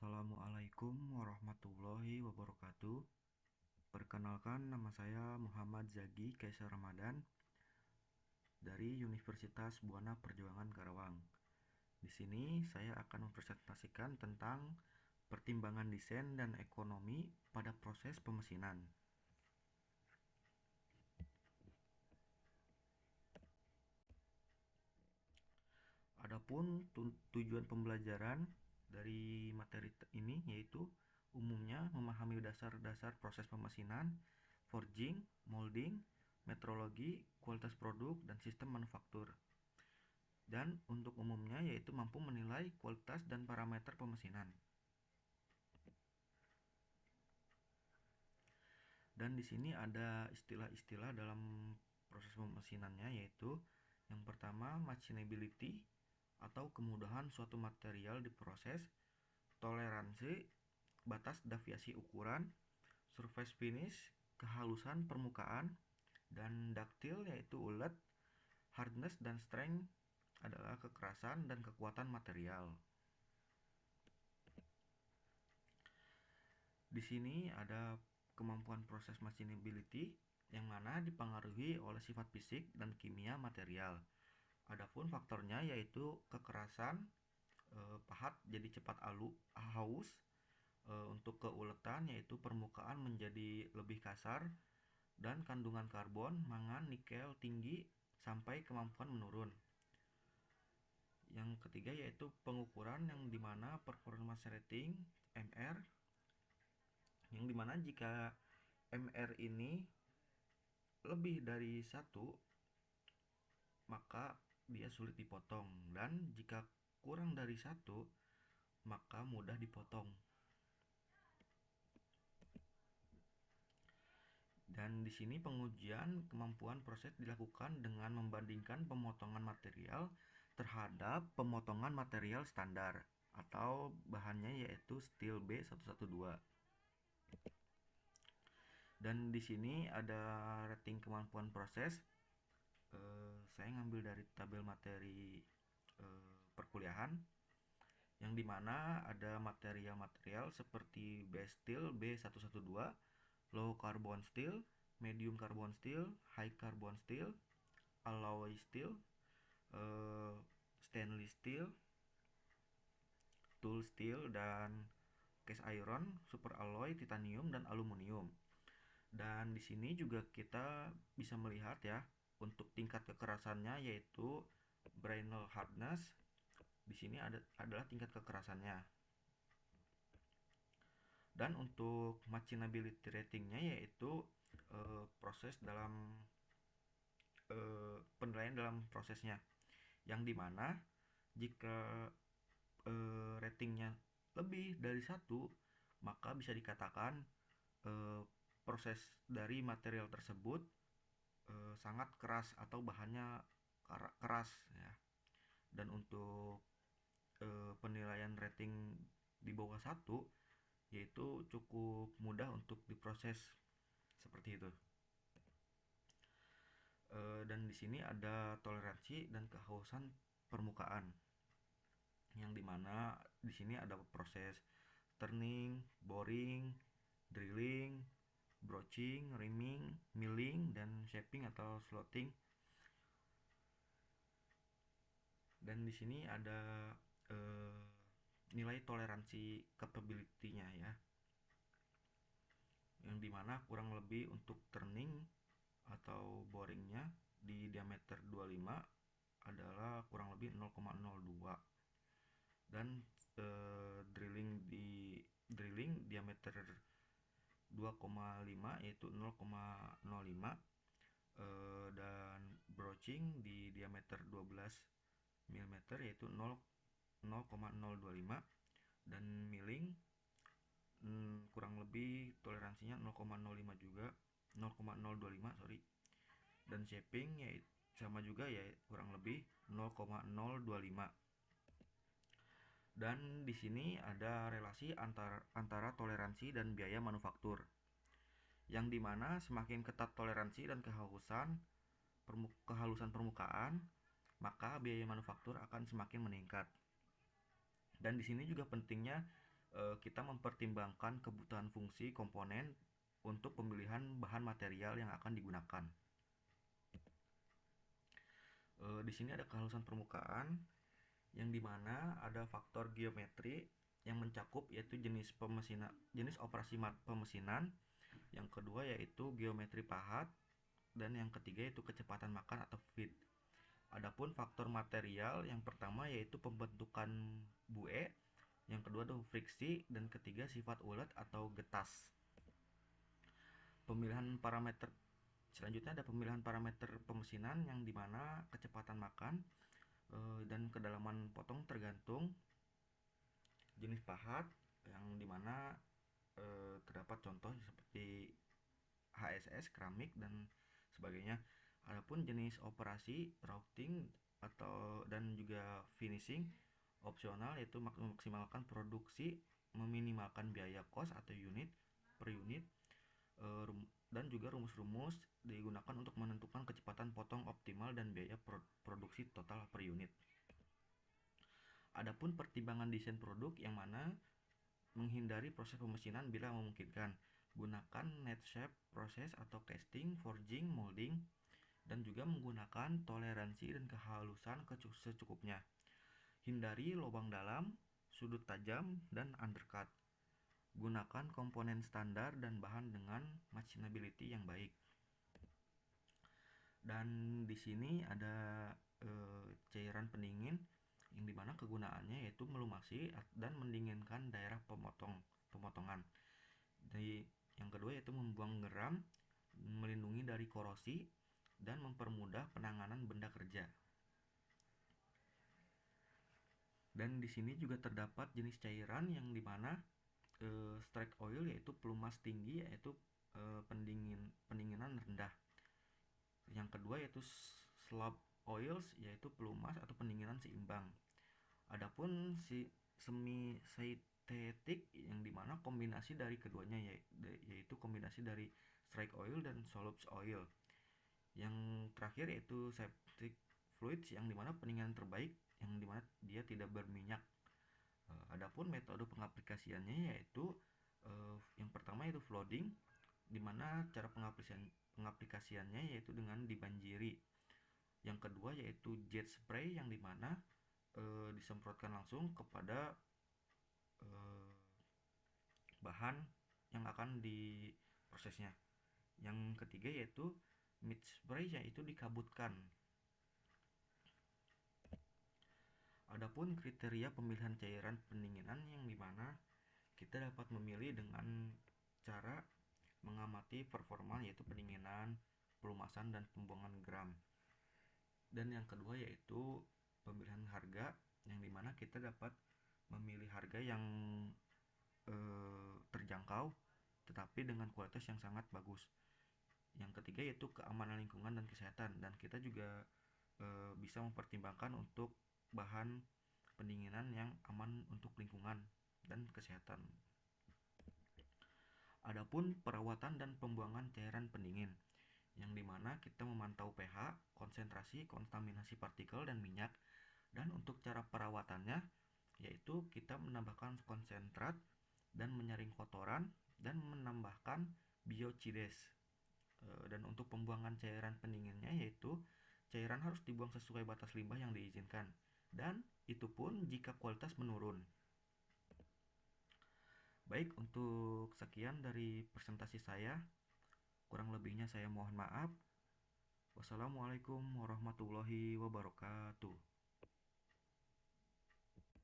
Assalamualaikum warahmatullahi wabarakatuh. Perkenalkan, nama saya Muhammad Zagi Kaisar Ramadan dari Universitas Buana Perjuangan Karawang. Di sini saya akan mempresentasikan tentang pertimbangan desain dan ekonomi pada proses pemesinan. Adapun tujuan pembelajaran dari materi ini yaitu umumnya memahami dasar-dasar proses pemesinan, forging, molding, metrologi, kualitas produk, dan sistem manufaktur. Dan untuk umumnya yaitu mampu menilai kualitas dan parameter pemesinan. Dan di sini ada istilah-istilah dalam proses pemesinannya yaitu yang pertama machinability atau kemudahan suatu material diproses, toleransi, batas deviasi ukuran, surface finish, kehalusan permukaan, dan ductile yaitu ulet, hardness dan strength adalah kekerasan dan kekuatan material. Di sini ada kemampuan proses machinability yang mana dipengaruhi oleh sifat fisik dan kimia material. Adapun faktornya yaitu kekerasan, pahat jadi cepat haus, untuk keuletan yaitu permukaan menjadi lebih kasar, dan kandungan karbon, mangan, nikel tinggi sampai kemampuan menurun. Yang ketiga yaitu pengukuran yang dimana performance rating MR, yang dimana jika MR ini lebih dari 1 maka dia sulit dipotong, dan jika kurang dari 1 maka mudah dipotong. Dan di sini pengujian kemampuan proses dilakukan dengan membandingkan pemotongan material terhadap pemotongan material standar atau bahannya yaitu steel B112. Dan di sini ada rating kemampuan proses. Saya ngambil dari tabel materi perkuliahan, yang dimana ada material-material seperti base steel B112, low carbon steel, medium carbon steel, high carbon steel, alloy steel, stainless steel, tool steel, dan cast iron, super alloy, titanium, dan aluminium. Dan di sini juga kita bisa melihat ya untuk tingkat kekerasannya yaitu Brinell hardness. Di sini adalah tingkat kekerasannya. Dan untuk machinability ratingnya yaitu proses dalam penilaian dalam prosesnya, yang dimana jika ratingnya lebih dari 1 maka bisa dikatakan proses dari material tersebut sangat keras atau bahannya keras ya. Dan untuk penilaian rating di bawah 1 yaitu cukup mudah untuk diproses seperti itu. Dan di sini ada toleransi dan kehausan permukaan, yang dimana di sini ada proses turning, boring, drilling, broaching, reaming, milling, dan shaping atau slotting. Dan di sini ada nilai toleransi capability-nya ya, yang dimana kurang lebih untuk turning atau boringnya di diameter 25 adalah kurang lebih 0,02, dan drilling diameter 2,5 yaitu 0,05, dan broaching di diameter 12 mm yaitu 0,025, dan milling kurang lebih toleransinya 0,05 juga, 0,025 sorry, dan shaping ya sama juga ya kurang lebih 0,025. Dan di sini ada relasi antara toleransi dan biaya manufaktur, yang dimana semakin ketat toleransi dan kehalusan permukaan maka biaya manufaktur akan semakin meningkat. Dan di sini juga pentingnya kita mempertimbangkan kebutuhan fungsi komponen untuk pemilihan bahan material yang akan digunakan. Di sini ada kehalusan permukaan yang dimana ada faktor geometri yang mencakup yaitu jenis operasi pemesinan, yang kedua yaitu geometri pahat, dan yang ketiga yaitu kecepatan makan atau feed. Adapun faktor material yang pertama yaitu pembentukan bue, yang kedua itu friksi, dan ketiga sifat ulet atau getas. Pemilihan parameter selanjutnya ada pemilihan parameter pemesinan yang dimana kecepatan makan dan kedalaman potong tergantung jenis pahat, yang dimana terdapat contoh seperti HSS, keramik, dan sebagainya. Adapun jenis operasi routing dan juga finishing opsional yaitu memaksimalkan produksi, meminimalkan biaya cost atau unit per unit, dan juga rumus-rumus digunakan untuk menentukan kecepatan potong optimal dan biaya produksi total per unit. Adapun pertimbangan desain produk yang mana menghindari proses pemesinan bila memungkinkan. Gunakan net shape proses atau casting, forging, molding, dan juga menggunakan toleransi dan kehalusan secukupnya. Hindari lubang dalam, sudut tajam, dan undercut. Gunakan komponen standar dan bahan dengan machinability yang baik. Dan di sini ada cairan pendingin yang dimana kegunaannya yaitu melumasi dan mendinginkan daerah pemotongan. Jadi yang kedua yaitu membuang geram, melindungi dari korosi, dan mempermudah penanganan benda kerja. Dan di sini juga terdapat jenis cairan yang dimana strike oil yaitu pelumas tinggi yaitu pendinginan rendah. Yang kedua yaitu slop oils yaitu pelumas atau pendinginan seimbang. Adapun semi synthetic yang dimana kombinasi dari keduanya yaitu kombinasi dari strike oil dan solute oil. Yang terakhir yaitu septic fluids yang dimana pendinginan terbaik yang dimana dia tidak berminyak. Adapun metode pengaplikasiannya yaitu yang pertama yaitu flooding, dimana cara pengaplikasiannya yaitu dengan dibanjiri. Yang kedua yaitu jet spray yang dimana disemprotkan langsung kepada bahan yang akan diprosesnya. Yang ketiga yaitu mid spray yaitu dikabutkan. Adapun kriteria pemilihan cairan pendinginan yang dimana kita dapat memilih dengan cara mengamati performa yaitu pendinginan, pelumasan, dan pembuangan gram. Dan yang kedua yaitu pemilihan harga yang dimana kita dapat memilih harga yang terjangkau tetapi dengan kualitas yang sangat bagus. Yang ketiga yaitu keamanan lingkungan dan kesehatan, dan kita juga bisa mempertimbangkan untuk bahan pendinginan yang aman untuk lingkungan dan kesehatan. Adapun perawatan dan pembuangan cairan pendingin yang dimana kita memantau pH, konsentrasi, kontaminasi partikel dan minyak. Dan untuk cara perawatannya yaitu kita menambahkan konsentrat dan menyaring kotoran dan menambahkan biocides. Dan untuk pembuangan cairan pendinginnya yaitu cairan harus dibuang sesuai batas limbah yang diizinkan, dan itu pun jika kualitas menurun. Baik, untuk sekian dari presentasi saya. Kurang lebihnya saya mohon maaf. Wassalamualaikum warahmatullahi wabarakatuh.